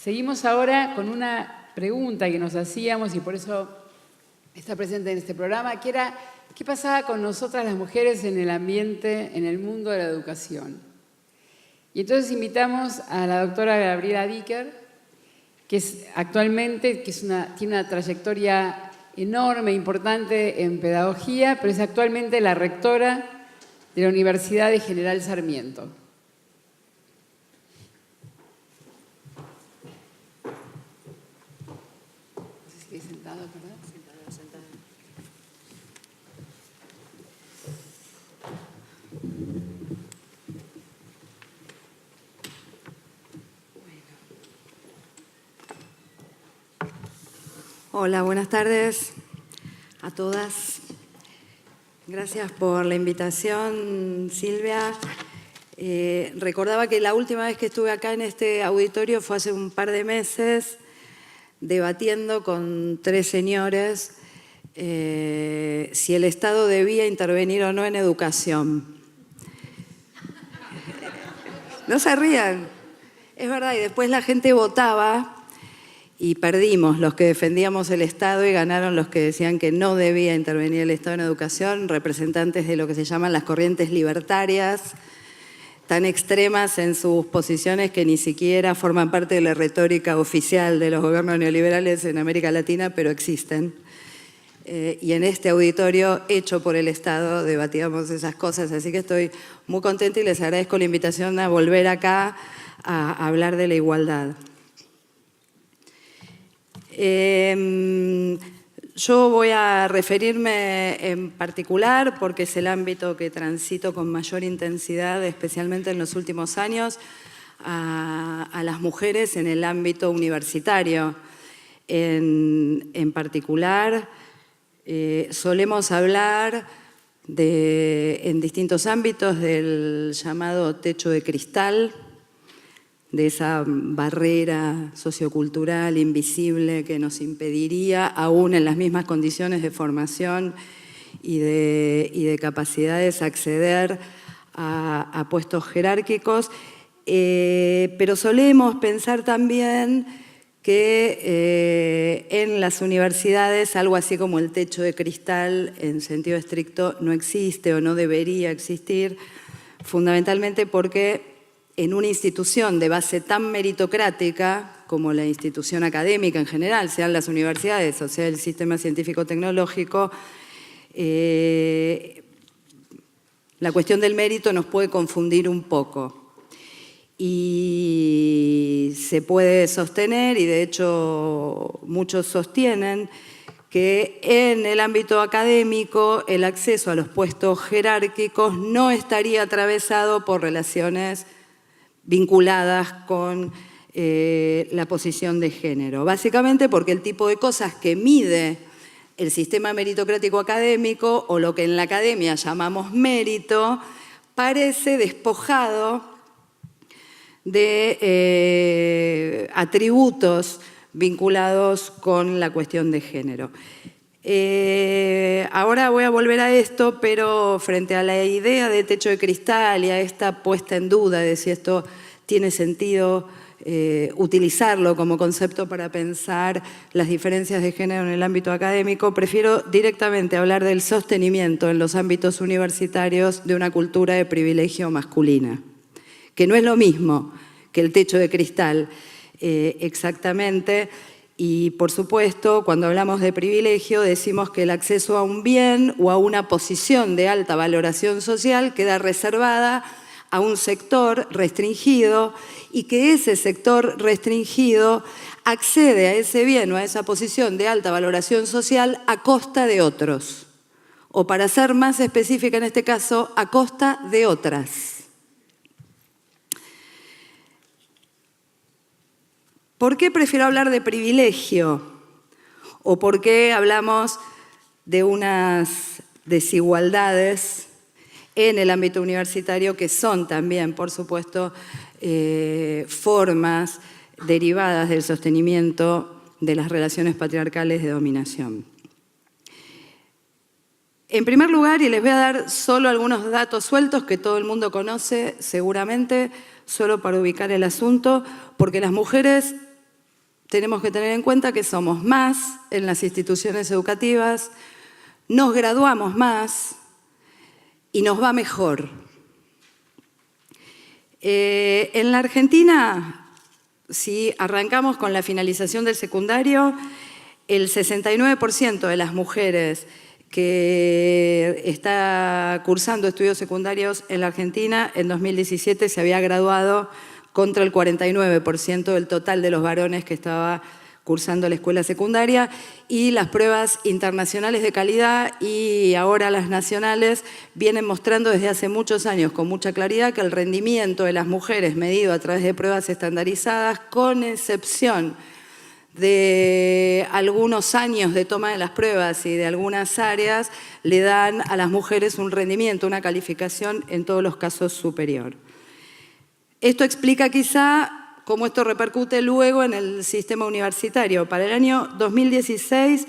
Seguimos ahora con una pregunta que nos hacíamos y por eso está presente en este programa, que era ¿qué pasaba con nosotras las mujeres en el ambiente, en el mundo de la educación? Y entonces invitamos a la doctora Gabriela Dicker, que es actualmente, tiene una trayectoria enorme, importante en pedagogía, pero es actualmente la rectora de la Universidad de General Sarmiento. Hola, buenas tardes a todas. Gracias por la invitación, Silvia. Recordaba que la última vez que estuve acá en este auditorio fue hace un par de meses, debatiendo con 3 señores si el Estado debía intervenir o no en educación. No se rían, es verdad, y después la gente votaba y perdimos los que defendíamos el Estado y ganaron los que decían que no debía intervenir el Estado en educación, representantes de lo que se llaman las corrientes libertarias, tan extremas en sus posiciones que ni siquiera forman parte de la retórica oficial de los gobiernos neoliberales en América Latina, pero existen. Y en este auditorio hecho por el Estado debatíamos esas cosas, así que estoy muy contenta y les agradezco la invitación a volver acá a hablar de la igualdad. Yo voy a referirme en particular, porque es el ámbito que transito con mayor intensidad, especialmente en los últimos años, a las mujeres en el ámbito universitario. En particular, solemos hablar en distintos ámbitos del llamado techo de cristal, de esa barrera sociocultural invisible que nos impediría, aún en las mismas condiciones de formación y de capacidades, acceder a puestos jerárquicos. Pero solemos pensar también que en las universidades algo así como el techo de cristal en sentido estricto no existe o no debería existir, fundamentalmente porque en una institución de base tan meritocrática como la institución académica en general, sean las universidades o sea el sistema científico-tecnológico, la cuestión del mérito nos puede confundir un poco. Y se puede sostener, y de hecho muchos sostienen, que en el ámbito académico el acceso a los puestos jerárquicos no estaría atravesado por relaciones vinculadas con la posición de género. Básicamente porque el tipo de cosas que mide el sistema meritocrático académico, o lo que en la academia llamamos mérito, parece despojado de atributos vinculados con la cuestión de género. Ahora voy a volver a esto, pero frente a la idea de techo de cristal y a esta puesta en duda de si esto tiene sentido utilizarlo como concepto para pensar las diferencias de género en el ámbito académico, prefiero directamente hablar del sostenimiento en los ámbitos universitarios de una cultura de privilegio masculina, que no es lo mismo que el techo de cristal exactamente. Y, por supuesto, cuando hablamos de privilegio, decimos que el acceso a un bien o a una posición de alta valoración social queda reservada a un sector restringido y que ese sector restringido accede a ese bien o a esa posición de alta valoración social a costa de otros. O, para ser más específica en este caso, a costa de otras. ¿Por qué prefiero hablar de privilegio? ¿O por qué hablamos de unas desigualdades en el ámbito universitario que son también, por supuesto, formas derivadas del sostenimiento de las relaciones patriarcales de dominación? En primer lugar, y les voy a dar solo algunos datos sueltos que todo el mundo conoce seguramente, solo para ubicar el asunto, porque las mujeres tenemos que tener en cuenta que somos más en las instituciones educativas, nos graduamos más y nos va mejor. En la Argentina, si arrancamos con la finalización del secundario, el 69% de las mujeres que está cursando estudios secundarios en la Argentina en 2017 se había graduado contra el 49% del total de los varones que estaba cursando la escuela secundaria, y las pruebas internacionales de calidad y ahora las nacionales vienen mostrando desde hace muchos años con mucha claridad que el rendimiento de las mujeres medido a través de pruebas estandarizadas, con excepción de algunos años de toma de las pruebas y de algunas áreas, le dan a las mujeres un rendimiento, una calificación en todos los casos superior. Esto explica quizá cómo esto repercute luego en el sistema universitario. Para el año 2016,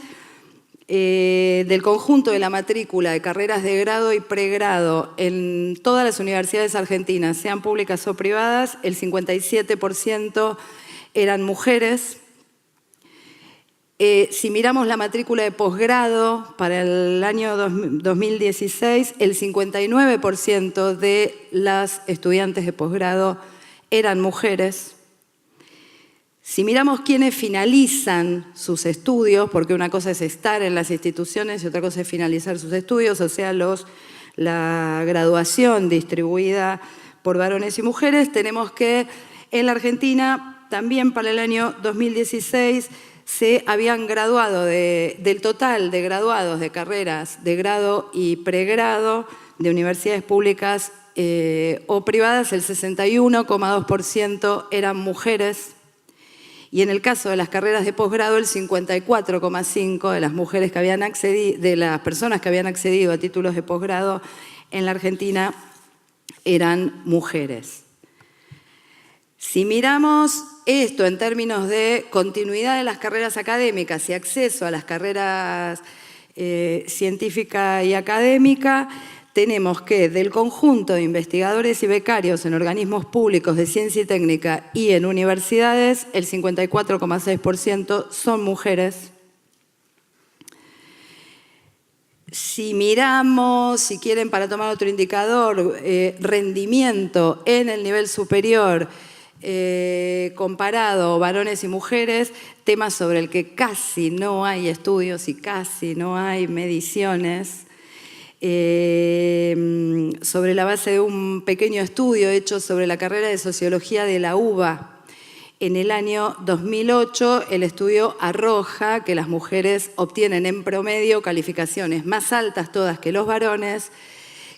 del conjunto de la matrícula de carreras de grado y pregrado en todas las universidades argentinas, sean públicas o privadas, el 57% eran mujeres. Si miramos la matrícula de posgrado para el año 2016, el 59% de las estudiantes de posgrado eran mujeres. Si miramos quiénes finalizan sus estudios, porque una cosa es estar en las instituciones y otra cosa es finalizar sus estudios, o sea, la graduación distribuida por varones y mujeres, tenemos que en la Argentina, también para el año 2016, se habían graduado del total de graduados de carreras de grado y pregrado de universidades públicas o privadas, el 61,2% eran mujeres. Y en el caso de las carreras de posgrado, el 54,5% de las mujeres que habían accedido, de las personas que habían accedido a títulos de posgrado en la Argentina eran mujeres. Si miramos esto en términos de continuidad de las carreras académicas y acceso a las carreras científica y académica, tenemos que del conjunto de investigadores y becarios en organismos públicos de ciencia y técnica y en universidades, el 54,6% son mujeres. Si miramos, si quieren para tomar otro indicador, rendimiento en el nivel superior, comparado varones y mujeres, temas sobre el que casi no hay estudios y casi no hay mediciones, sobre la base de un pequeño estudio hecho sobre la carrera de Sociología de la UBA. En el año 2008, el estudio arroja que las mujeres obtienen en promedio calificaciones más altas todas que los varones,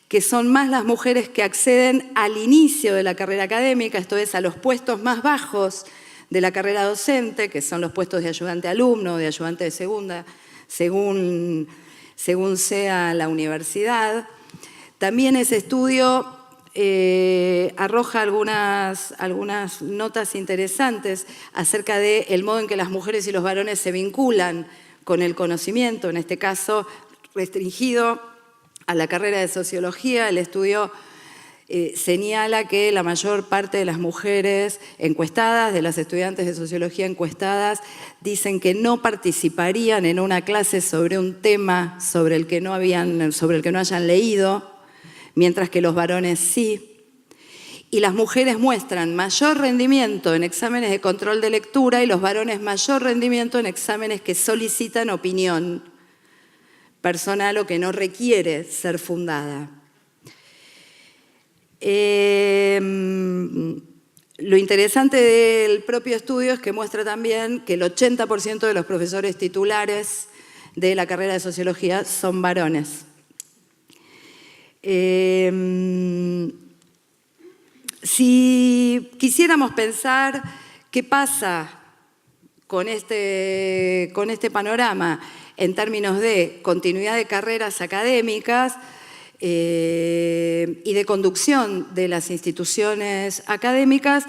que son más las mujeres que acceden al inicio de la carrera académica, esto es, a los puestos más bajos de la carrera docente, que son los puestos de ayudante alumno, de ayudante de segunda, según sea la universidad. También ese estudio arroja algunas notas interesantes acerca del modo en que las mujeres y los varones se vinculan con el conocimiento, en este caso restringido a la carrera de Sociología. El estudio señala que la mayor parte de las mujeres encuestadas, de las estudiantes de Sociología encuestadas, dicen que no participarían en una clase sobre un tema sobre el que no hayan leído, mientras que los varones sí. Y las mujeres muestran mayor rendimiento en exámenes de control de lectura y los varones mayor rendimiento en exámenes que solicitan opinión personal o que no requiere ser fundada. Lo interesante del propio estudio es que muestra también que el 80% de los profesores titulares de la carrera de Sociología son varones. Si quisiéramos pensar qué pasa con este panorama en términos de continuidad de carreras académicas y de conducción de las instituciones académicas,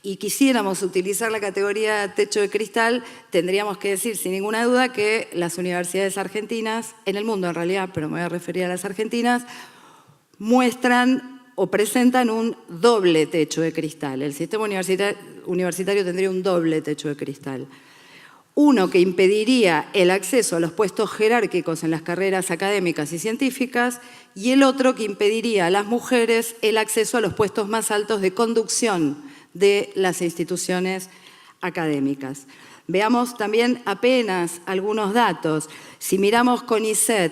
y quisiéramos utilizar la categoría techo de cristal, tendríamos que decir sin ninguna duda que las universidades argentinas, en el mundo en realidad, pero me voy a referir a las argentinas, muestran o presentan un doble techo de cristal. El sistema universitario tendría un doble techo de cristal. Uno que impediría el acceso a los puestos jerárquicos en las carreras académicas y científicas, y el otro que impediría a las mujeres el acceso a los puestos más altos de conducción de las instituciones académicas. Veamos también apenas algunos datos. Si miramos CONICET,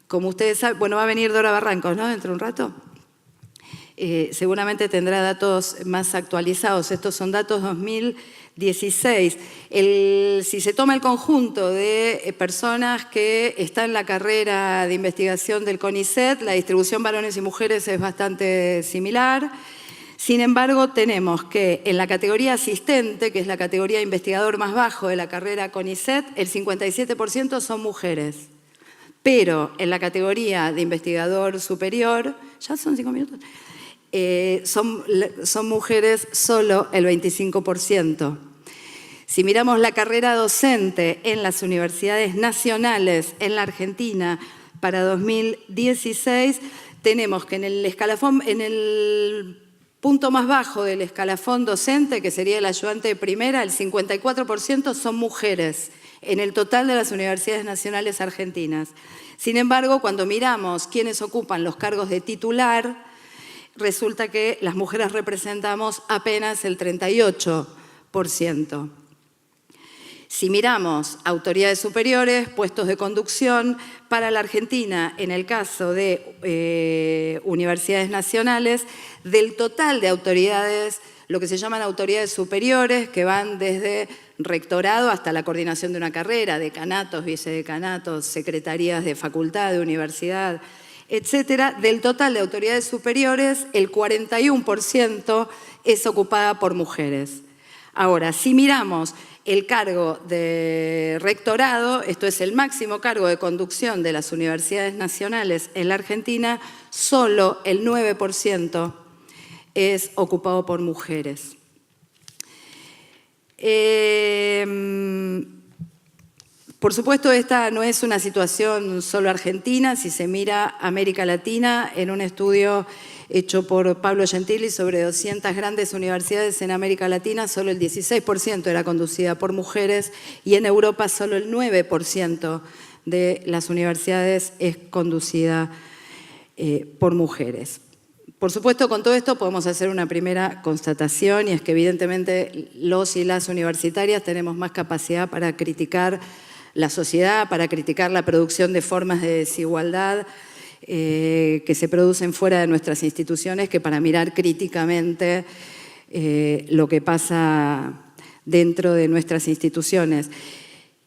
como ustedes saben, bueno, va a venir Dora Barrancos, ¿no?, dentro de un rato. Seguramente tendrá datos más actualizados. Estos son datos 2016. Si se toma el conjunto de personas que están en la carrera de investigación del CONICET, la distribución varones y mujeres es bastante similar. Sin embargo, tenemos que en la categoría asistente, que es la categoría de investigador más bajo de la carrera CONICET, el 57% son mujeres. Pero en la categoría de investigador superior, ya son 5 minutos, son mujeres solo el 25%. Si miramos la carrera docente en las universidades nacionales en la Argentina para 2016, tenemos que en el escalafón, en el punto más bajo del escalafón docente, que sería el ayudante de primera, el 54% son mujeres en el total de las universidades nacionales argentinas. Sin embargo, cuando miramos quiénes ocupan los cargos de titular, resulta que las mujeres representamos apenas el 38%. Si miramos autoridades superiores, puestos de conducción, para la Argentina, en el caso de universidades nacionales, del total de autoridades, lo que se llaman autoridades superiores, que van desde rectorado hasta la coordinación de una carrera, decanatos, vicedecanatos, secretarías de facultad, de universidad, etcétera, del total de autoridades superiores, el 41% es ocupada por mujeres. Ahora, si miramos el cargo de rectorado, esto es el máximo cargo de conducción de las universidades nacionales en la Argentina, solo el 9% es ocupado por mujeres. Por supuesto, esta no es una situación solo argentina. Si se mira América Latina, en un estudio hecho por Pablo Gentili sobre 200 grandes universidades en América Latina, solo el 16% era conducida por mujeres, y en Europa solo el 9% de las universidades es conducida por mujeres. Por supuesto, con todo esto podemos hacer una primera constatación, y es que evidentemente los y las universitarias tenemos más capacidad para criticar la sociedad, para criticar la producción de formas de desigualdad que se producen fuera de nuestras instituciones, que para mirar críticamente lo que pasa dentro de nuestras instituciones.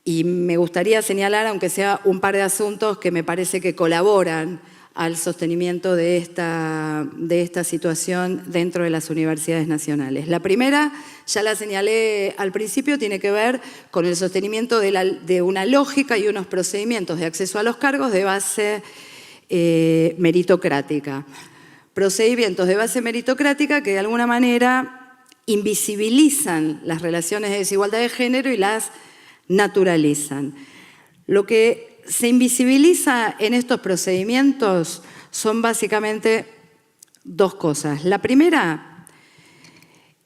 Y me gustaría señalar, aunque sea un par de asuntos que me parece que colaboran al sostenimiento de esta situación dentro de las universidades nacionales. La primera, ya la señalé al principio, tiene que ver con el sostenimiento de una lógica y unos procedimientos de acceso a los cargos de base meritocrática. Procedimientos de base meritocrática que de alguna manera invisibilizan las relaciones de desigualdad de género y las naturalizan. Lo que se invisibiliza en estos procedimientos son básicamente dos cosas. La primera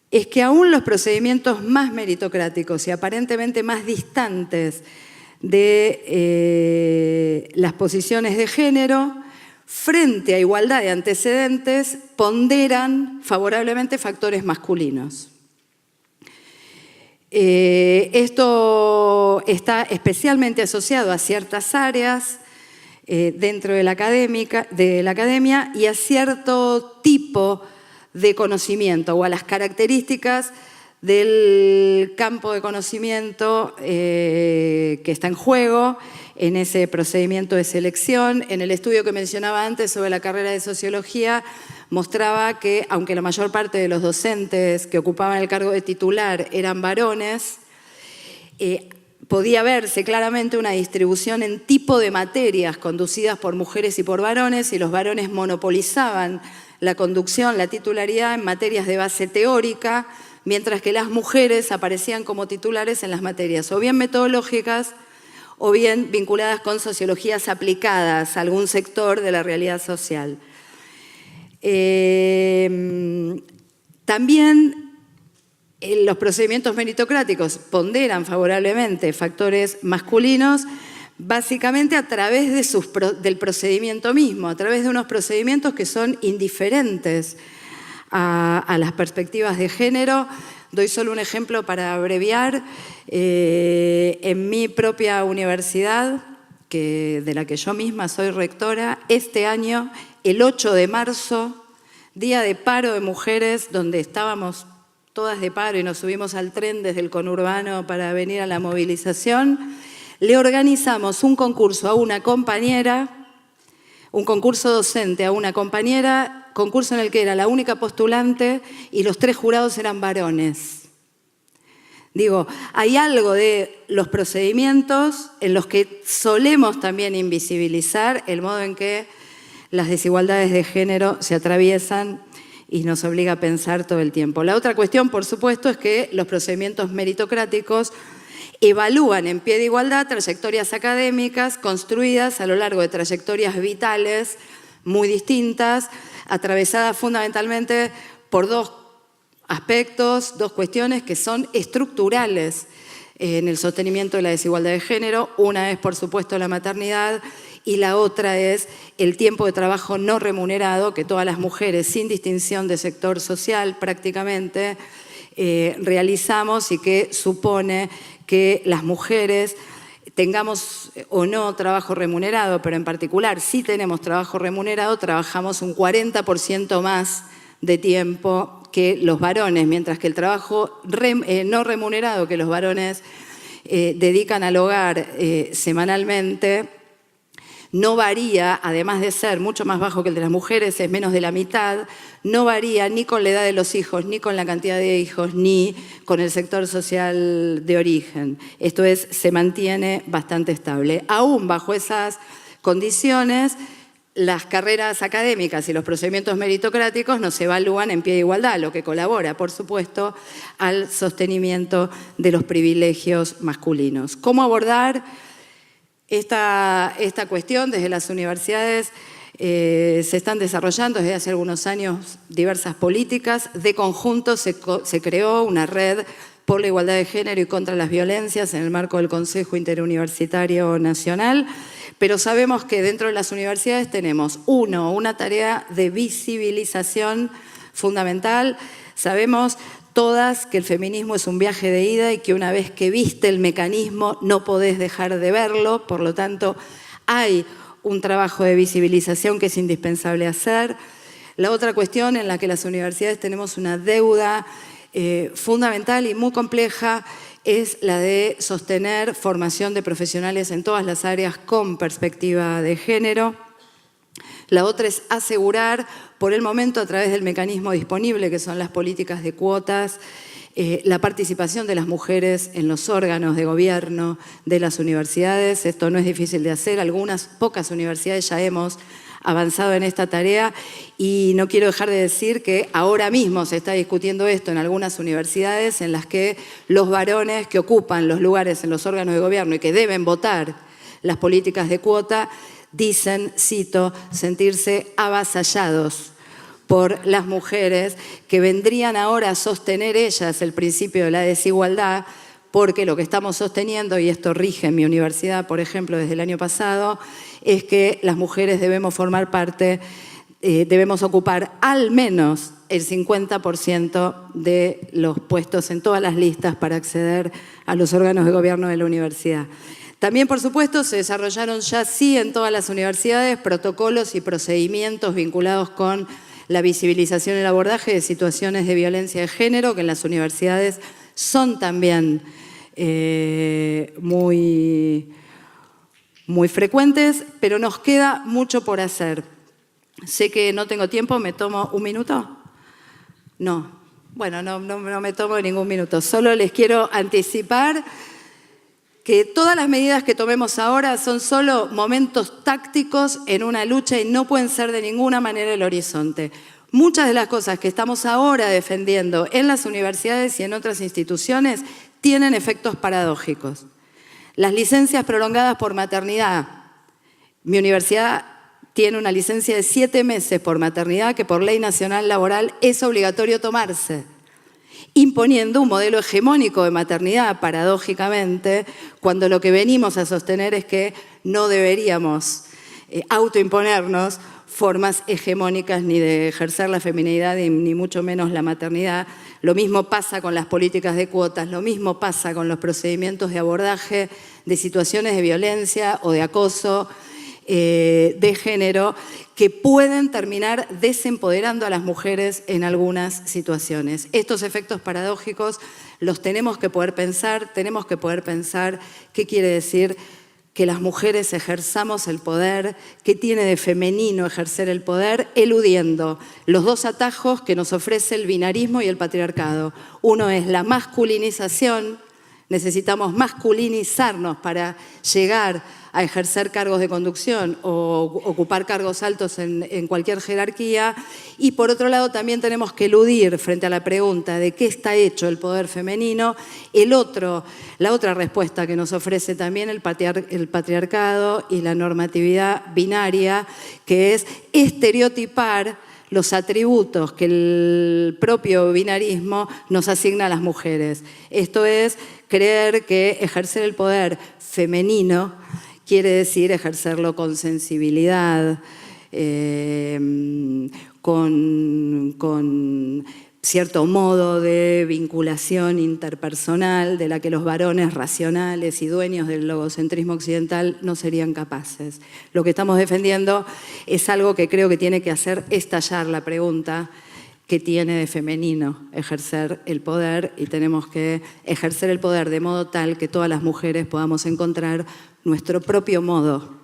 es que aún los procedimientos más meritocráticos y aparentemente más distantes de las posiciones de género, frente a igualdad de antecedentes, ponderan favorablemente factores masculinos. Esto está especialmente asociado a ciertas áreas dentro de la academia y a cierto tipo de conocimiento o a las características del campo de conocimiento que está en juego en ese procedimiento de selección. En el estudio que mencionaba antes sobre la carrera de sociología, mostraba que, aunque la mayor parte de los docentes que ocupaban el cargo de titular eran varones, podía verse claramente una distribución en tipo de materias conducidas por mujeres y por varones, y los varones monopolizaban la conducción, la titularidad en materias de base teórica, mientras que las mujeres aparecían como titulares en las materias o bien metodológicas o bien vinculadas con sociologías aplicadas a algún sector de la realidad social. También Los procedimientos meritocráticos ponderan favorablemente factores masculinos, básicamente a través del procedimiento mismo, a través de unos procedimientos que son indiferentes a las perspectivas de género. Doy solo un ejemplo para abreviar. En mi propia universidad, de la que yo misma soy rectora, este año, el 8 de marzo, día de paro de mujeres, donde estábamos todas de paro y nos subimos al tren desde el conurbano para venir a la movilización, le organizamos un concurso a una compañera, un concurso docente a una compañera, concurso en el que era la única postulante y los 3 jurados eran varones. Digo, hay algo de los procedimientos en los que solemos también invisibilizar el modo en que las desigualdades de género se atraviesan y nos obliga a pensar todo el tiempo. La otra cuestión, por supuesto, es que los procedimientos meritocráticos evalúan en pie de igualdad trayectorias académicas construidas a lo largo de trayectorias vitales muy distintas, atravesadas fundamentalmente por 2 aspectos, 2 cuestiones que son estructurales en el sostenimiento de la desigualdad de género. Una es, por supuesto, la maternidad y la otra es el tiempo de trabajo no remunerado que todas las mujeres, sin distinción de sector social prácticamente, realizamos y que supone que las mujeres tengamos o no trabajo remunerado, pero en particular si tenemos trabajo remunerado, trabajamos un 40% más de tiempo que los varones, mientras que el trabajo no remunerado que los varones dedican al hogar semanalmente no varía, además de ser mucho más bajo que el de las mujeres, es menos de la mitad, no varía ni con la edad de los hijos, ni con la cantidad de hijos, ni con el sector social de origen. Esto es, se mantiene bastante estable. Aún bajo esas condiciones, las carreras académicas y los procedimientos meritocráticos nos evalúan en pie de igualdad, lo que colabora, por supuesto, al sostenimiento de los privilegios masculinos. ¿Cómo abordar esta cuestión? Desde las universidades se están desarrollando desde hace algunos años diversas políticas. De conjunto se creó una red por la igualdad de género y contra las violencias en el marco del Consejo Interuniversitario Nacional, pero sabemos que dentro de las universidades tenemos, una tarea de visibilización fundamental. Sabemos todas que el feminismo es un viaje de ida y que una vez que viste el mecanismo no podés dejar de verlo, por lo tanto hay un trabajo de visibilización que es indispensable hacer. La otra cuestión en la que las universidades tenemos una deuda fundamental y muy compleja es la de sostener formación de profesionales en todas las áreas con perspectiva de género. La otra es asegurar, por el momento, a través del mecanismo disponible, que son las políticas de cuotas, la participación de las mujeres en los órganos de gobierno de las universidades. Esto no es difícil de hacer. Pocas universidades ya hemos avanzado en esta tarea y no quiero dejar de decir que ahora mismo se está discutiendo esto en algunas universidades en las que los varones que ocupan los lugares en los órganos de gobierno y que deben votar las políticas de cuota dicen, cito, sentirse avasallados por las mujeres que vendrían ahora a sostener ellas el principio de la desigualdad, porque lo que estamos sosteniendo, y esto rige en mi universidad, por ejemplo, desde el año pasado, es que las mujeres debemos formar parte, debemos ocupar al menos el 50% de los puestos en todas las listas para acceder a los órganos de gobierno de la universidad. También, por supuesto, se desarrollaron ya sí en todas las universidades protocolos y procedimientos vinculados con la visibilización y el abordaje de situaciones de violencia de género, que en las universidades son también muy frecuentes, pero nos queda mucho por hacer. Sé que no tengo tiempo, ¿me tomo un minuto? No. Bueno, no me tomo ningún minuto. Solo les quiero anticipar que todas las medidas que tomemos ahora son solo momentos tácticos en una lucha y no pueden ser de ninguna manera el horizonte. Muchas de las cosas que estamos ahora defendiendo en las universidades y en otras instituciones tienen efectos paradójicos. Las licencias prolongadas por maternidad. Mi universidad tiene una licencia de 7 meses por maternidad que por ley nacional laboral es obligatorio tomarse. imponiendo un modelo hegemónico de maternidad, paradójicamente, cuando lo que venimos a sostener es que no deberíamos autoimponernos formas hegemónicas ni de ejercer la feminidad ni mucho menos la maternidad. Lo mismo pasa con las políticas de cuotas, lo mismo pasa con los procedimientos de abordaje de situaciones de violencia o de acoso de género que pueden terminar desempoderando a las mujeres en algunas situaciones. Estos efectos paradójicos los tenemos que poder pensar qué quiere decir que las mujeres ejerzamos el poder, qué tiene de femenino ejercer el poder, eludiendo los dos atajos que nos ofrece el binarismo y el patriarcado. Uno es la masculinización, necesitamos masculinizarnos para llegar a ejercer cargos de conducción o ocupar cargos altos en cualquier jerarquía. Y por otro lado también tenemos que eludir frente a la pregunta de qué está hecho el poder femenino, la otra respuesta que nos ofrece también el patriarcado y la normatividad binaria, que es estereotipar los atributos que el propio binarismo nos asigna a las mujeres. Esto es creer que ejercer el poder femenino quiere decir ejercerlo con sensibilidad, con cierto modo de vinculación interpersonal de la que los varones racionales y dueños del logocentrismo occidental no serían capaces. Lo que estamos defendiendo es algo que creo que tiene que hacer estallar la pregunta que tiene de femenino ejercer el poder, y tenemos que ejercer el poder de modo tal que todas las mujeres podamos encontrar nuestro propio modo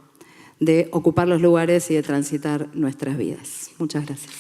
de ocupar los lugares y de transitar nuestras vidas. Muchas gracias.